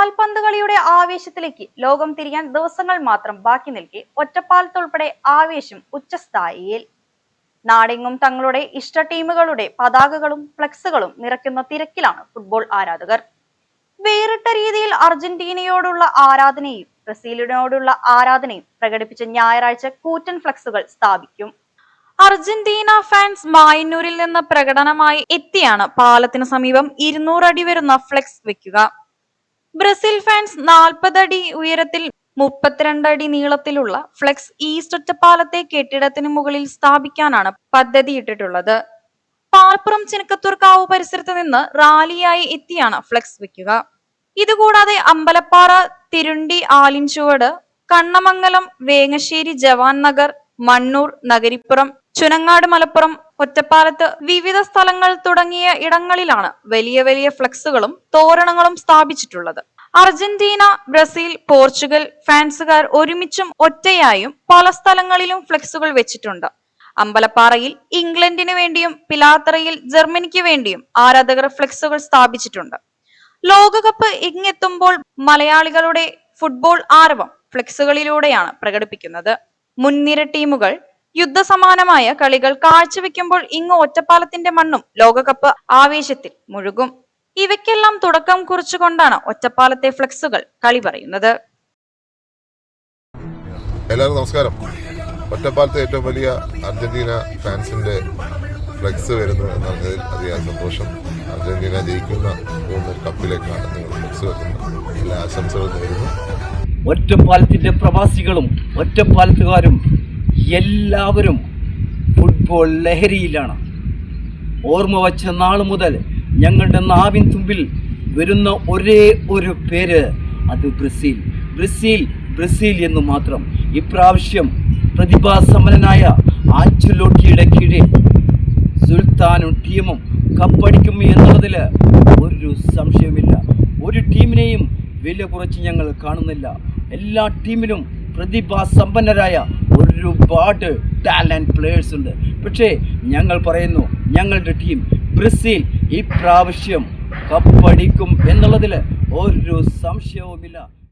കാൽപന്ത് കളിയുടെ ആവേശത്തിലേക്ക് ലോകം തിരിയാൻ ദിവസങ്ങൾ മാത്രം ബാക്കി നിൽക്കെ ഒറ്റപ്പാലത്തുൾപ്പെടെ ആവേശം ഉച്ചസ്ഥായിയിൽ. നാടെങ്ങും തങ്ങളുടെ ഇഷ്ട ടീമുകളുടെ പതാകകളും ഫ്ലെക്സുകളും നിറയ്ക്കുന്ന തിരക്കിലാണ് ഫുട്ബോൾ ആരാധകർ. വേറിട്ട രീതിയിൽ അർജന്റീനയോടുള്ള ആരാധനയും ബ്രസീലിനോടുള്ള ആരാധനയും പ്രകടിപ്പിച്ച ഞായറാഴ്ച കൂറ്റൻ ഫ്ലെക്സുകൾ സ്ഥാപിക്കും. അർജന്റീന ഫാൻസ് മായന്നൂരിൽ നിന്ന് പ്രകടനമായി എത്തിയാണ് പാലത്തിന് സമീപം 200 അടി വരുന്ന ഫ്ലെക്സ് വെക്കുക. ബ്രസീൽ ഫാൻസ് 40 അടി ഉയരത്തിൽ 32 അടി നീളത്തിലുള്ള ഫ്ലെക്സ് ഈസ്റ്റ് ഒറ്റപ്പാലത്തെ കെട്ടിടത്തിന് മുകളിൽ സ്ഥാപിക്കാനാണ് പദ്ധതിയിട്ടിട്ടുള്ളത്. പാൽപ്പുറം ചിനക്കത്തൂർക്കാവ് പരിസരത്ത് നിന്ന് റാലിയായി എത്തിയാണ് ഫ്ലെക്സ് വെക്കുക. ഇതുകൂടാതെ അമ്പലപ്പാറ, തിരുണ്ടി, ആലിൻചുവട്, കണ്ണമംഗലം, വേങ്ങശ്ശേരി, ജവാൻ നഗർ, മണ്ണൂർ, നഗരിപ്പുറം, ചുനങ്ങാട്, മലപ്പുറം, ഒറ്റപ്പാലത്ത് വിവിധ സ്ഥലങ്ങൾ തുടങ്ങിയ ഇടങ്ങളിലാണ് വലിയ വലിയ ഫ്ലെക്സുകളും തോരണങ്ങളും സ്ഥാപിച്ചിട്ടുള്ളത്. അർജന്റീന, ബ്രസീൽ, പോർച്ചുഗൽ ഫാൻസുകാർ ഒരുമിച്ചും ഒറ്റയായും പല സ്ഥലങ്ങളിലും ഫ്ലെക്സുകൾ വെച്ചിട്ടുണ്ട്. അമ്പലപ്പാറയിൽ ഇംഗ്ലണ്ടിന് വേണ്ടിയും പിലാത്തറയിൽ ജർമ്മനിക്ക് വേണ്ടിയും ആരാധകർ ഫ്ലെക്സുകൾ സ്ഥാപിച്ചിട്ടുണ്ട്. ലോകകപ്പ് ഇങ്ങെത്തുമ്പോൾ മലയാളികളുടെ ഫുട്ബോൾ ആരവം ഫ്ലെക്സുകളിലൂടെയാണ് പ്രകടിപ്പിക്കുന്നത്. മുൻനിര ടീമുകൾ യുദ്ധസമാനമായ കളികൾ കാഴ്ചവെക്കുമ്പോൾ ഇങ്ങ് ഒറ്റപ്പാലത്തിന്റെ മണ്ണും ലോകകപ്പ് ആവേശത്തിൽ മുഴുകും. ഇവയ്ക്കെല്ലാം തുടക്കം കുറിച്ചുകൊണ്ടാണ് ഒറ്റപ്പാലത്തെ ഫ്ലെക്സുകൾ കളി പറയുന്നത്. എല്ലാവർക്കും നമസ്കാരം. ഒറ്റപ്പാലത്തെ ഏറ്റവും വലിയ അർജന്റീന ഫാൻസിന്റെ ഫ്ലെക്സ് വരുന്നു എന്നതിൽ അധികം സന്തോഷം. അർജന്റീന ജയിക്കുന്ന കപ്പിലേക്കാണ് നിങ്ങൾ ഫ്ലെക്സ് വെക്കുന്നത്. എല്ലാ ആശംസകളും നേരുന്നു. ഒറ്റപ്പാലത്തിന്റെ പ്രവാസികളും ഒറ്റപ്പാലത്തുകാരും എല്ലാവരും ഫുട്ബോൾ ലഹരിയിലാണ്. ഓർമ്മ വച്ച നാൾ മുതൽ ഞങ്ങളുടെ നാവിൻ തുമ്പിൽ വരുന്ന ഒരേ ഒരു പേര്, അത് ബ്രസീൽ. ബ്രസീൽ ബ്രസീൽ എന്ന് മാത്രം. ഇപ്രാവശ്യം പ്രതിഭാസമ്പന്നനായ ആഞ്ചലോട്ടിയുടെ കീഴിൽ സുൽത്താനും ടീമും കപ്പടിക്കും എന്നുള്ളതിൽ ഒരു സംശയമില്ല. ഒരു ടീമിനെയും വില കുറച്ച് ഞങ്ങൾ കാണുന്നില്ല. എല്ലാ ടീമിലും പ്രതിഭാസമ്പന്നരായ ഒരുപാട് ടാലന്റ് പ്ലേയേഴ്സ് ഉണ്ട്. പക്ഷേ ഞങ്ങൾ പറയുന്നു, ഞങ്ങളുടെ ടീം ബ്രസീൽ ഈ പ്രാവശ്യം കപ്പടിക്കും എന്നുള്ളതിൽ ഒരു സംശയവുമില്ല.